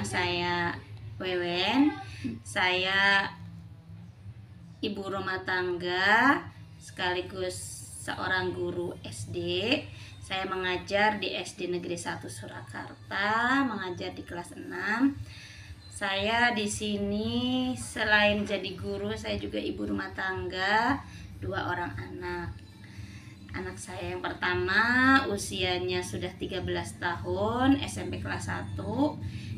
nama saya Wewen. Saya ibu rumah tangga sekaligus seorang guru SD. Saya mengajar di SD Negeri 1 Surakarta, mengajar di kelas 6. Saya di sini selain jadi guru, saya juga ibu rumah tangga, 2 orang anak. Anak saya yang pertama usianya sudah 13 tahun, SMP kelas 1.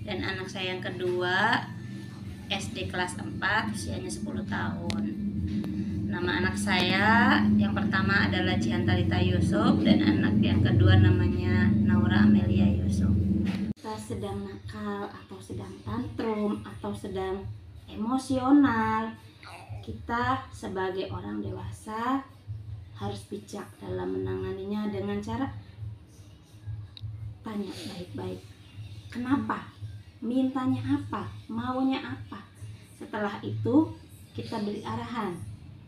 Dan anak saya yang kedua SD kelas 4, usianya 10 tahun. Nama anak saya yang pertama adalah Jihantalita Yusuf, dan anak yang kedua namanya Naura Amelia Yusuf. Kita sedang nakal atau sedang tantrum atau sedang emosional, kita sebagai orang dewasa harus bijak dalam menanganinya dengan cara tanya baik-baik. Kenapa? Mintanya apa? Maunya apa? Setelah itu kita beri arahan.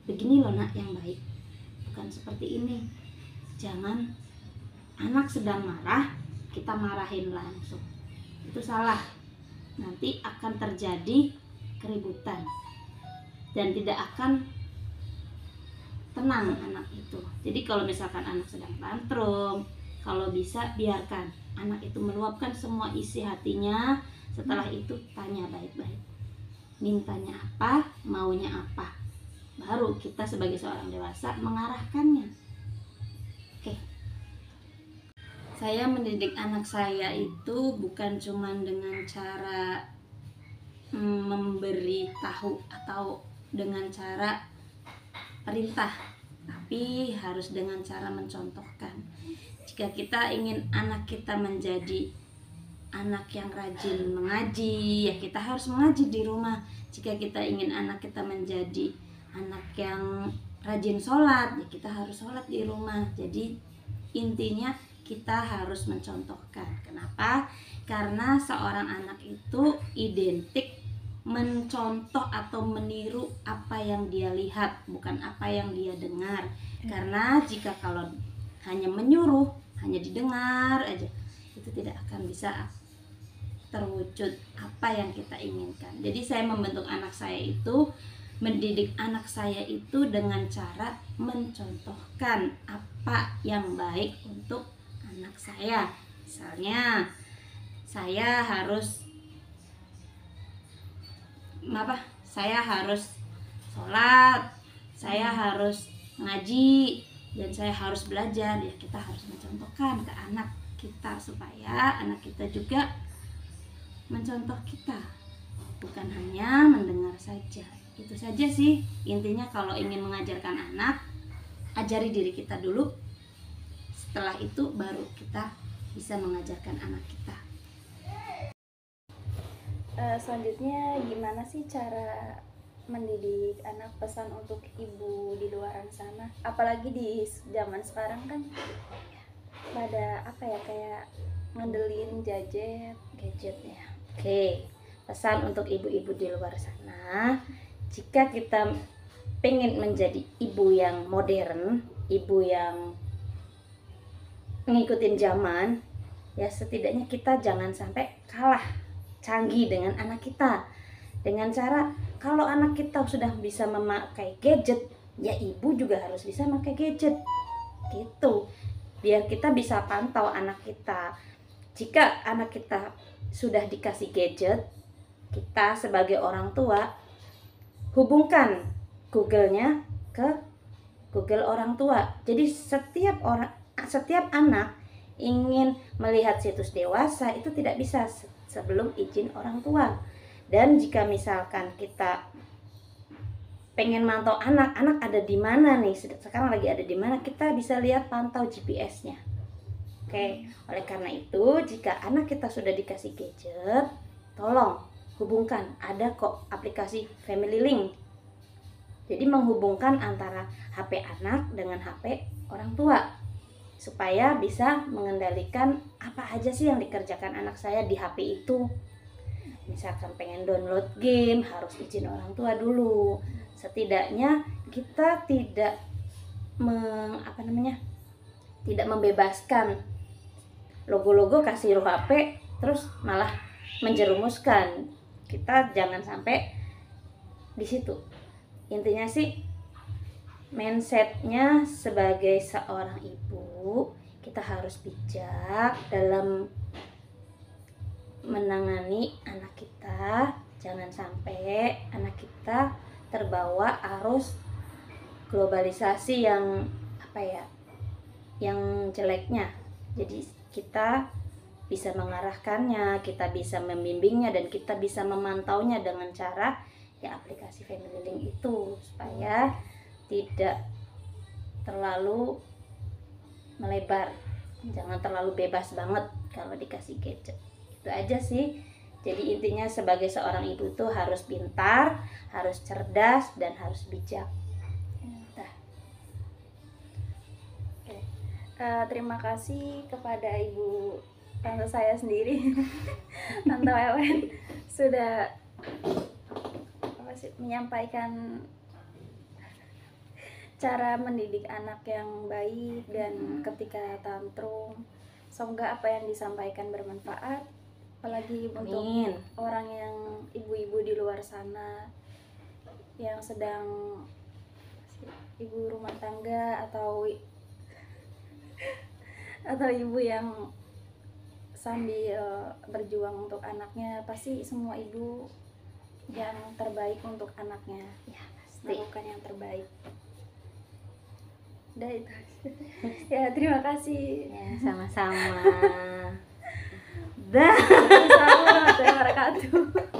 Begini loh nak yang baik. Bukan seperti ini. Jangan anak sedang marah, kita marahin langsung. Itu salah. Nanti akan terjadi keributan. Dan tidak akan tenang anak itu. Jadi kalau misalkan anak sedang tantrum, kalau bisa biarkan anak itu meluapkan semua isi hatinya. Setelah itu tanya baik-baik, mintanya apa, maunya apa, baru kita sebagai seorang dewasa mengarahkannya. Oke. Saya mendidik anak saya itu bukan cuma dengan cara memberi tahu atau dengan cara perintah, tapi harus dengan cara mencontohkan. Jika kita ingin anak kita menjadi anak yang rajin mengaji, ya kita harus mengaji di rumah. Jika kita ingin anak kita menjadi anak yang rajin sholat, ya kita harus sholat di rumah. Jadi intinya kita harus mencontohkan. Kenapa? Karena seorang anak itu identik mencontoh atau meniru apa yang dia lihat, bukan apa yang dia dengar. Karena jika kalau hanya menyuruh, hanya didengar aja, itu tidak akan bisa terwujud apa yang kita inginkan. Jadi saya membentuk anak saya itu, mendidik anak saya itu dengan cara mencontohkan apa yang baik untuk anak saya. Misalnya saya harus sholat, saya harus ngaji, dan saya harus belajar. Ya kita harus mencontohkan ke anak kita supaya anak kita juga mencontoh kita, bukan hanya mendengar saja. Itu saja sih intinya. Kalau ingin mengajarkan anak, ajari diri kita dulu, setelah itu baru kita bisa mengajarkan anak kita. Selanjutnya gimana sih cara mendidik anak, pesan untuk ibu di luaran sana, apalagi di zaman sekarang kan pada kayak ngandelin gadget ya. Oke, pesan untuk ibu-ibu di luar sana, jika kita pengen menjadi ibu yang modern, ibu yang mengikuti zaman, ya setidaknya kita jangan sampai kalah canggih dengan anak kita. Dengan cara kalau anak kita sudah bisa memakai gadget, ya ibu juga harus bisa memakai gadget. Gitu. Biar kita bisa pantau anak kita. Jika anak kita sudah dikasih gadget, kita sebagai orang tua hubungkan Google-nya ke Google orang tua. Jadi setiap anak ingin melihat situs dewasa itu tidak bisa sebelum izin orang tua. Dan jika misalkan kita pengen mantau anak ada di mana nih, sekarang lagi ada di mana, kita bisa lihat pantau GPS-nya. Oke, oleh karena itu jika anak kita sudah dikasih gadget, tolong hubungkan. Ada kok aplikasi Family Link. Jadi menghubungkan antara HP anak dengan HP orang tua, supaya bisa mengendalikan apa aja sih yang dikerjakan anak saya di HP itu. Misalkan pengen download game, harus izin orang tua dulu. Setidaknya kita tidak tidak membebaskan logo-logo kasih HP, terus malah menjerumuskan. Kita jangan sampai di situ. Intinya sih mindsetnya sebagai seorang ibu, kita harus bijak dalam menangani anak kita. Jangan sampai anak kita terbawa arus globalisasi yang yang jeleknya. Jadi kita bisa mengarahkannya, kita bisa membimbingnya, dan kita bisa memantaunya dengan cara ya aplikasi Family Link itu, supaya tidak terlalu melebar, jangan terlalu bebas banget kalau dikasih gadget. Itu aja sih. Jadi intinya sebagai seorang ibu tuh harus pintar, harus cerdas, dan harus bijak. Terima kasih kepada ibu tante saya sendiri, Tante Wewen, sudah menyampaikan cara mendidik anak yang baik dan ketika tantrum. Semoga apa yang disampaikan bermanfaat, apalagi untuk orang yang ibu-ibu di luar sana yang sedang ibu rumah tangga atau ibu yang sambil berjuang untuk anaknya. Pasti semua ibu yang terbaik untuk anaknya, ya pasti melakukan yang terbaik. Udah itu. Ya, terima kasih. Ya, sama-sama. Assalamualaikum warahmatullahi wabarakatuh.